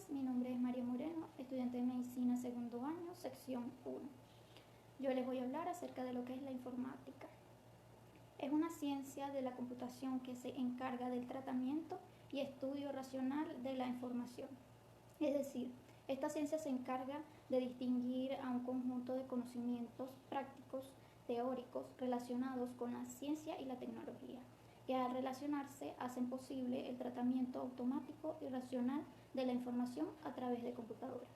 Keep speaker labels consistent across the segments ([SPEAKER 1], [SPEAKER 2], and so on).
[SPEAKER 1] días, mi nombre es María Moreno, estudiante de Medicina segundo año, sección 1. Yo les voy a hablar acerca de lo que es la informática. Es una ciencia de la computación que se encarga del tratamiento y estudio racional de la información. Es decir, esta ciencia se encarga de distinguir a un conjunto de conocimientos prácticos, teóricos, relacionados con la ciencia y la tecnología, que al relacionarse hacen posible el tratamiento automático y racional de la información a través de computadoras.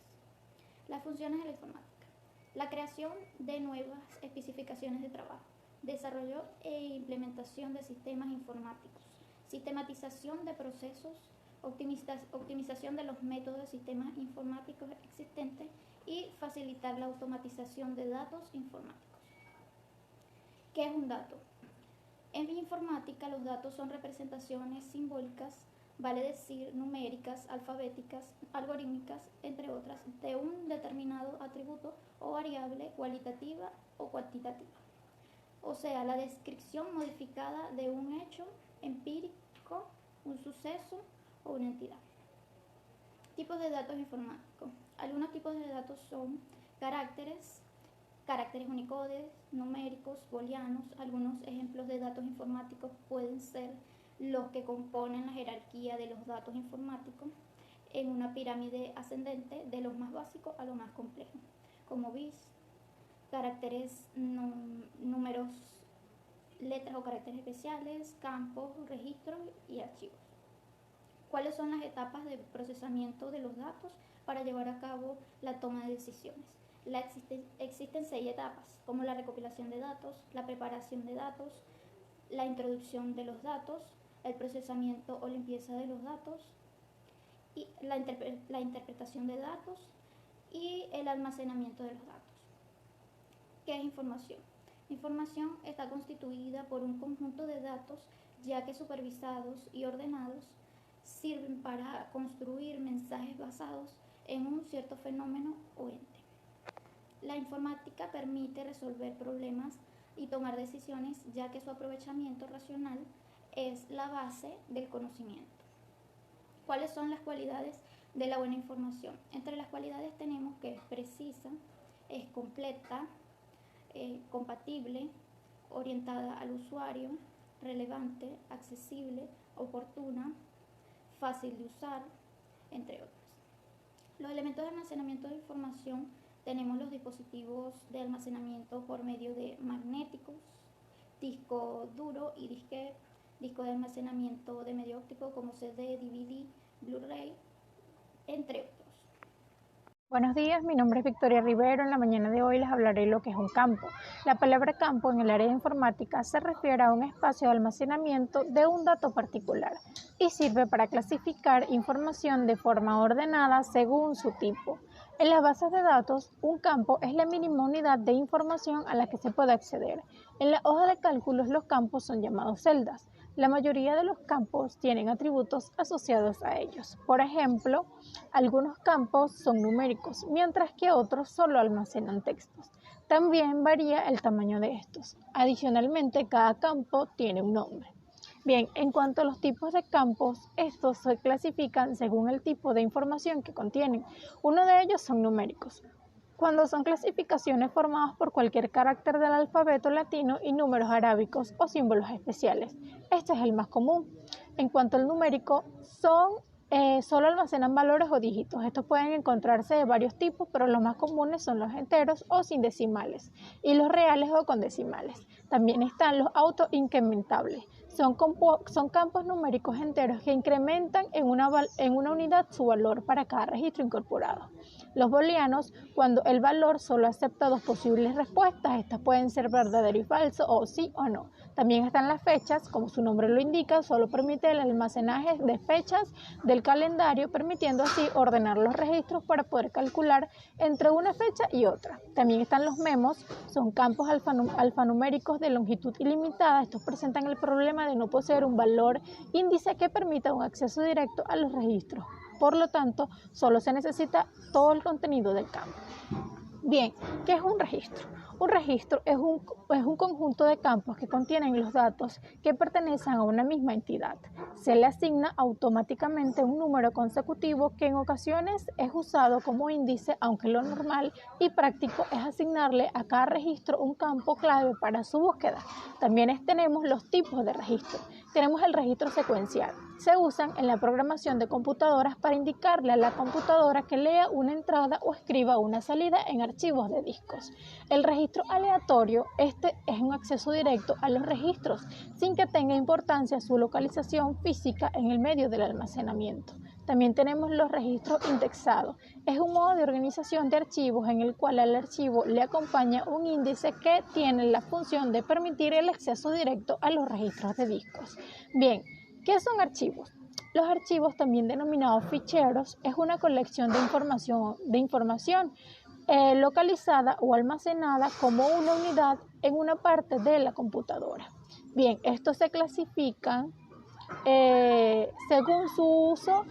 [SPEAKER 1] Las funciones de la informática: la creación de nuevas especificaciones de trabajo, desarrollo e implementación de sistemas informáticos, sistematización de procesos, optimización de los métodos de sistemas informáticos existentes y facilitar la automatización de datos informáticos. ¿Qué es un dato? En informática, los datos son representaciones simbólicas, vale decir numéricas, alfabéticas, algorítmicas, entre otras, de un determinado atributo o variable cualitativa o cuantitativa. O sea, la descripción modificada de un hecho empírico, un suceso o una entidad. Tipos de datos informáticos. Algunos tipos de datos son caracteres Unicode, numéricos, booleanos. Algunos ejemplos de datos informáticos pueden ser los que componen la jerarquía de los datos informáticos en una pirámide ascendente de los más básicos a los más complejos, como bits, caracteres, números, letras o caracteres especiales, campos, registros y archivos. ¿Cuáles son las etapas de procesamiento de los datos para llevar a cabo la toma de decisiones? Existen 6 etapas, como la recopilación de datos, la preparación de datos, la introducción de los datos, el procesamiento o limpieza de los datos, y la interpretación de datos y el almacenamiento de los datos. ¿Qué es información? Información está constituida por un conjunto de datos, ya que supervisados y ordenados sirven para construir mensajes basados en un cierto fenómeno o ente. La informática permite resolver problemas y tomar decisiones, ya que su aprovechamiento racional es la base del conocimiento. ¿Cuáles son las cualidades de la buena información? Entre las cualidades tenemos que es precisa, es completa, compatible, orientada al usuario, relevante, accesible, oportuna, fácil de usar, entre otras. Los elementos de almacenamiento de información: tenemos los dispositivos de almacenamiento por medio de magnéticos, disco duro y disquete, disco de almacenamiento de medio óptico como CD, DVD, Blu-ray, entre otros.
[SPEAKER 2] Buenos días, mi nombre es Victoria Rivero. En la mañana de hoy les hablaré lo que es un campo. La palabra campo en el área de informática se refiere a un espacio de almacenamiento de un dato particular y sirve para clasificar información de forma ordenada según su tipo. En las bases de datos, un campo es la mínima unidad de información a la que se puede acceder. En la hoja de cálculos, los campos son llamados celdas. La mayoría de los campos tienen atributos asociados a ellos. Por ejemplo, algunos campos son numéricos, mientras que otros solo almacenan textos. También varía el tamaño de estos. Adicionalmente, cada campo tiene un nombre. Bien, en cuanto a los tipos de campos, estos se clasifican según el tipo de información que contienen. Uno de ellos son numéricos, cuando son clasificaciones formadas por cualquier carácter del alfabeto latino y números arábicos o símbolos especiales. Este es el más común. En cuanto al numérico, solo almacenan valores o dígitos. Estos pueden encontrarse de varios tipos, pero los más comunes son los enteros o sin decimales y los reales o con decimales. También están los autoincrementables. Son campos numéricos enteros que incrementan en una unidad su valor para cada registro incorporado. Los booleanos, cuando el valor solo acepta 2 posibles respuestas, estas pueden ser verdadero y falso o sí o no. También están las fechas, como su nombre lo indica, solo permite el almacenaje de fechas del calendario, permitiendo así ordenar los registros para poder calcular entre una fecha y otra. También están los memos, son campos alfanuméricos de longitud ilimitada. Estos presentan el problema de no poseer un valor índice que permita un acceso directo a los registros. Por lo tanto, solo se necesita todo el contenido del campo. Bien, ¿qué es un registro? Un registro es un conjunto de campos que contienen los datos que pertenecen a una misma entidad. Se le asigna automáticamente un número consecutivo que en ocasiones es usado como índice, aunque lo normal y práctico es asignarle a cada registro un campo clave para su búsqueda. También tenemos los tipos de registro. Tenemos el registro secuencial. Se usan en la programación de computadoras para indicarle a la computadora que lea una entrada o escriba una salida en archivos de discos. El registro aleatorio, este es un acceso directo a los registros sin que tenga importancia su localización física en el medio del almacenamiento. También tenemos los registros indexados. Es un modo de organización de archivos en el cual al archivo le acompaña un índice que tiene la función de permitir el acceso directo a los registros de discos. Bien, ¿qué son archivos? Los archivos, también denominados ficheros, es una colección de información localizada o almacenada como una unidad en una parte de la computadora. Bien, estos se clasifican según su uso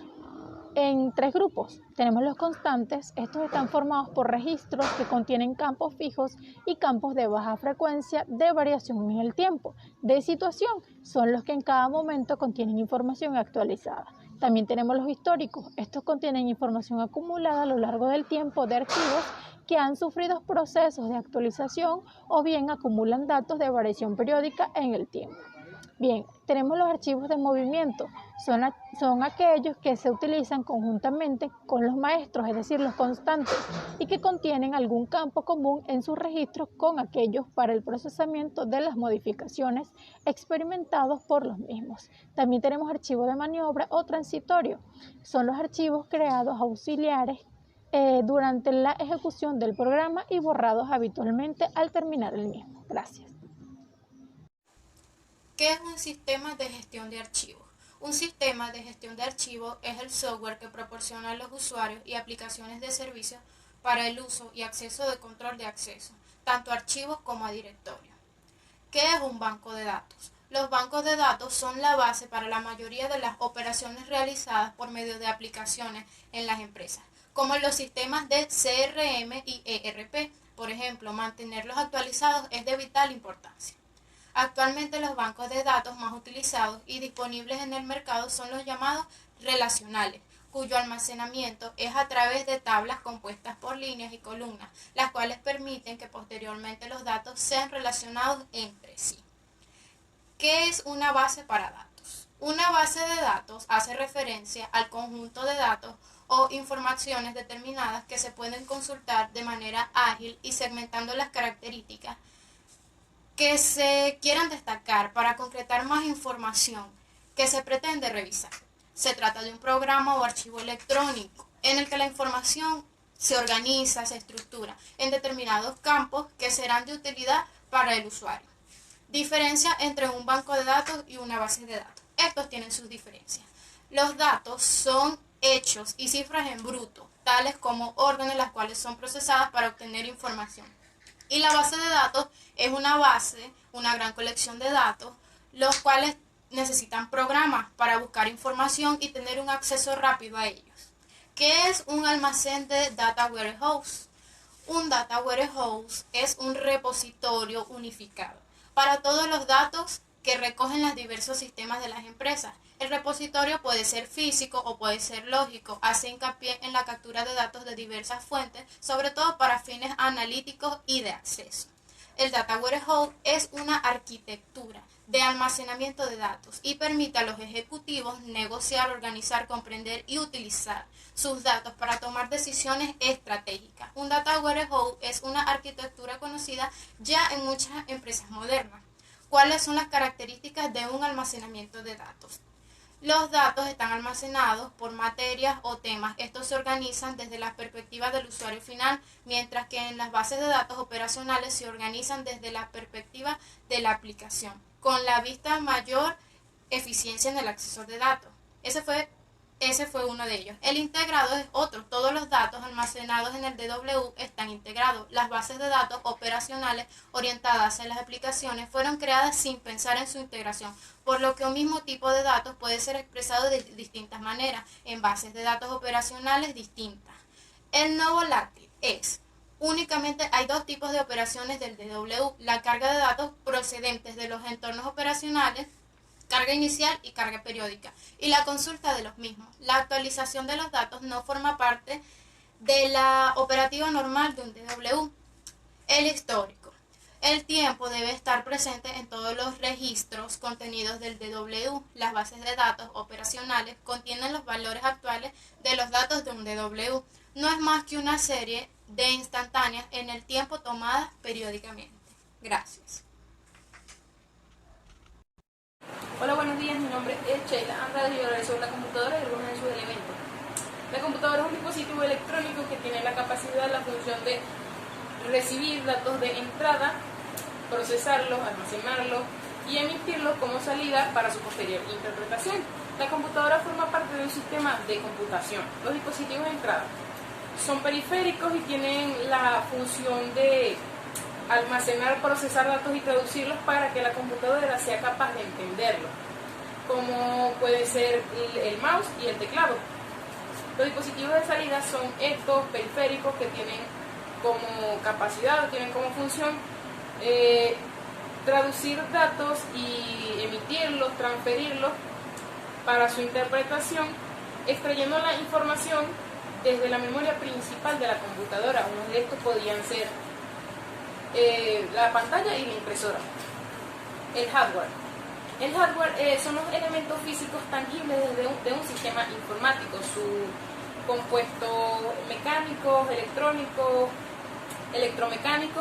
[SPEAKER 2] en 3 grupos. Tenemos los constantes. Estos están formados por registros que contienen campos fijos y campos de baja frecuencia de variación en el tiempo de situación. Son los que en cada momento contienen información actualizada. También tenemos los históricos. Estos contienen información acumulada a lo largo del tiempo de archivos que han sufrido procesos de actualización o bien acumulan datos de variación periódica en el tiempo. Bien, tenemos los archivos de movimiento. Son aquellos que se utilizan conjuntamente con los maestros, es decir, los constantes, y que contienen algún campo común en sus registros con aquellos para el procesamiento de las modificaciones experimentados por los mismos. También tenemos archivos de maniobra o transitorio. Son los archivos creados auxiliares durante la ejecución del programa y borrados habitualmente al terminar el mismo. Gracias.
[SPEAKER 3] ¿Qué es un sistema de gestión de archivos? Un sistema de gestión de archivos es el software que proporciona a los usuarios y aplicaciones de servicios para el uso y acceso de control de acceso, tanto a archivos como a directorios. ¿Qué es un banco de datos? Los bancos de datos son la base para la mayoría de las operaciones realizadas por medio de aplicaciones en las empresas, como los sistemas de CRM y ERP. Por ejemplo, mantenerlos actualizados es de vital importancia. Actualmente los bancos de datos más utilizados y disponibles en el mercado son los llamados relacionales, cuyo almacenamiento es a través de tablas compuestas por líneas y columnas, las cuales permiten que posteriormente los datos sean relacionados entre sí. ¿Qué es una base para datos? Una base de datos hace referencia al conjunto de datos o informaciones determinadas que se pueden consultar de manera ágil y segmentando las características que se quieran destacar para concretar más información que se pretende revisar. Se trata de un programa o archivo electrónico en el que la información se organiza, se estructura en determinados campos que serán de utilidad para el usuario. Diferencia entre un banco de datos y una base de datos. Estos tienen sus diferencias. Los datos son hechos y cifras en bruto, tales como órdenes las cuales son procesadas para obtener información. Y la base de datos es una base, una gran colección de datos, los cuales necesitan programas para buscar información y tener un acceso rápido a ellos. ¿Qué es un almacén de data warehouse? Un data warehouse es un repositorio unificado para todos los datos que recogen los diversos sistemas de las empresas. El repositorio puede ser físico o puede ser lógico, hace hincapié en la captura de datos de diversas fuentes, sobre todo para fines analíticos y de acceso. El Data Warehouse es una arquitectura de almacenamiento de datos y permite a los ejecutivos negociar, organizar, comprender y utilizar sus datos para tomar decisiones estratégicas. Un Data Warehouse es una arquitectura conocida ya en muchas empresas modernas. ¿Cuáles son las características de un almacenamiento de datos? Los datos están almacenados por materias o temas. Estos se organizan desde la perspectiva del usuario final, mientras que en las bases de datos operacionales se organizan desde la perspectiva de la aplicación, con la vista mayor eficiencia en el acceso de datos. Ese fue uno de ellos. El integrado es otro. Todos los datos almacenados en el DW están integrados. Las bases de datos operacionales orientadas a las aplicaciones fueron creadas sin pensar en su integración, por lo que un mismo tipo de datos puede ser expresado de distintas maneras en bases de datos operacionales distintas. El no volátil es Únicamente hay dos tipos de operaciones del DW: la carga de datos procedentes de los entornos operacionales, carga inicial y carga periódica, y la consulta de los mismos. La actualización de los datos no forma parte de la operativa normal de un DW. El histórico. El tiempo debe estar presente en todos los registros contenidos del DW. Las bases de datos operacionales contienen los valores actuales de los datos de un DW. No es más que una serie de instantáneas en el tiempo tomadas periódicamente. Gracias.
[SPEAKER 4] Hola, buenos días, mi nombre es Sheila Andrade y hablaré sobre la computadora y algunos de sus elementos. La computadora es un dispositivo electrónico que tiene la capacidad, la función de recibir datos de entrada, procesarlos, almacenarlos y emitirlos como salida para su posterior interpretación. La computadora forma parte de un sistema de computación. Los dispositivos de entrada son periféricos y tienen la función de almacenar, procesar datos y traducirlos para que la computadora sea capaz de entenderlos, como puede ser el mouse y el teclado. Los dispositivos de salida son estos periféricos que tienen como capacidad o tienen como función traducir datos y emitirlos, transferirlos para su interpretación, extrayendo la información desde la memoria principal de la computadora. Unos de estos podrían ser la pantalla y la impresora. El hardware. El hardware son los elementos físicos tangibles de un sistema informático, su compuesto mecánico, electrónico, electromecánico,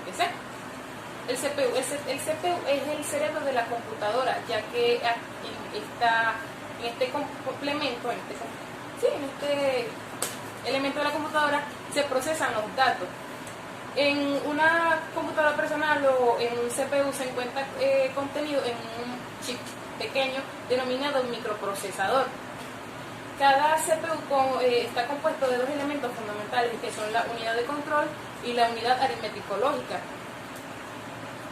[SPEAKER 4] etc. El CPU es el cerebro de la computadora, ya que en este complemento, en este elemento de la computadora se procesan los datos. En una computadora personal o en un CPU se encuentra contenido en un chip pequeño denominado microprocesador. Cada CPU está compuesto de dos elementos fundamentales, que son la unidad de control y la unidad aritmético-lógica.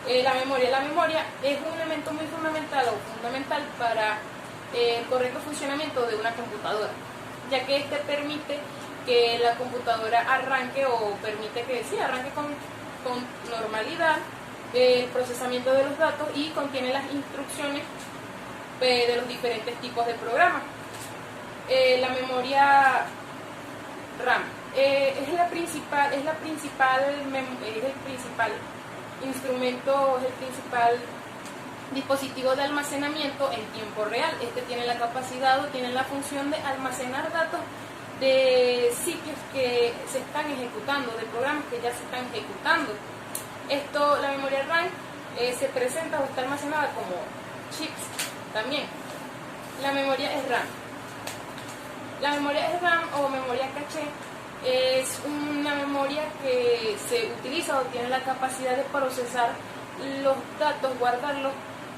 [SPEAKER 4] La memoria es un elemento muy fundamental para el correcto funcionamiento de una computadora, ya que este permite que la computadora arranque o permite que arranque con normalidad el procesamiento de los datos y contiene las instrucciones de los diferentes tipos de programas. La memoria RAM es el principal instrumento, es el principal dispositivo de almacenamiento en tiempo real. Este tiene la capacidad o tiene la función de almacenar datos de sitios que se están ejecutando, de programas que ya se están ejecutando. La memoria RAM se presenta o está almacenada como chips también. La memoria SRAM. La memoria SRAM o memoria caché es una memoria que se utiliza o tiene la capacidad de procesar los datos, guardarlos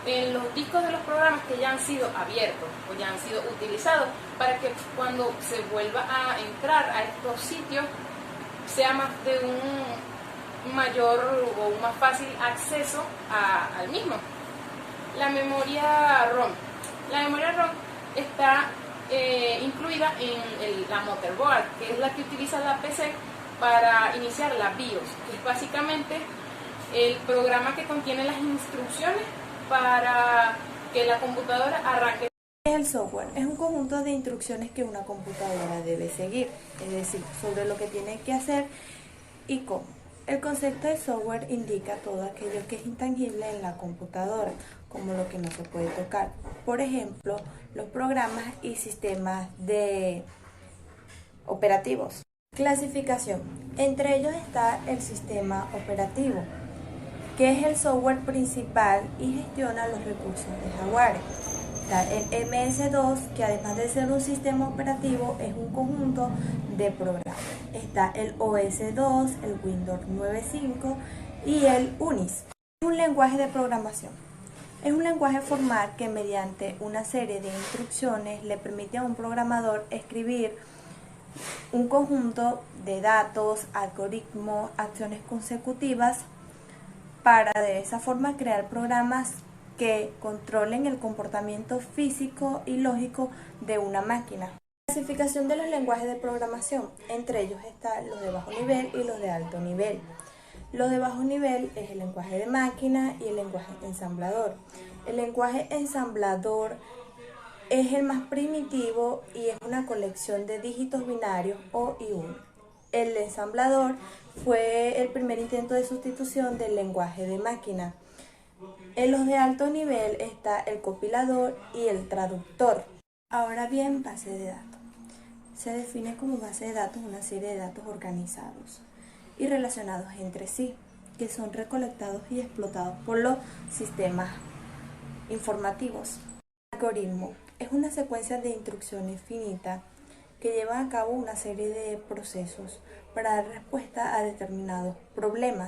[SPEAKER 4] en los discos de los programas que ya han sido abiertos o ya han sido utilizados, para que cuando se vuelva a entrar a estos sitios sea más de un mayor o un más fácil acceso al mismo. La memoria ROM. La memoria ROM está incluida en la motherboard, que es la que utiliza la PC para iniciar la BIOS, que es básicamente el programa que contiene las instrucciones para que la computadora arranque.
[SPEAKER 5] El software es un conjunto de instrucciones que una computadora debe seguir, es decir, sobre lo que tiene que hacer y cómo. El concepto de software indica todo aquello que es intangible en la computadora, como lo que no se puede tocar. Por ejemplo, los programas y sistemas de operativos. Clasificación. Entre ellos está el sistema operativo, que es el software principal y gestiona los recursos de hardware. Está el MS-DOS, que además de ser un sistema operativo, es un conjunto de programas. Está el OS-DOS, el Windows 9.5 y el UNIX. Es un lenguaje de programación. Es un lenguaje formal que mediante una serie de instrucciones le permite a un programador escribir un conjunto de datos, algoritmos, acciones consecutivas para de esa forma crear programas que controlen el comportamiento físico y lógico de una máquina. Clasificación de los lenguajes de programación. Entre ellos están los de bajo nivel y los de alto nivel. Los de bajo nivel es el lenguaje de máquina y el lenguaje ensamblador. El lenguaje ensamblador es el más primitivo y es una colección de dígitos binarios O y 1. El ensamblador fue el primer intento de sustitución del lenguaje de máquina. En los de alto nivel está el compilador y el traductor. Ahora bien, base de datos. Se define como base de datos una serie de datos organizados y relacionados entre sí, que son recolectados y explotados por los sistemas informativos. Algoritmo es una secuencia de instrucciones finitas que llevan a cabo una serie de procesos para dar respuesta a determinados problemas.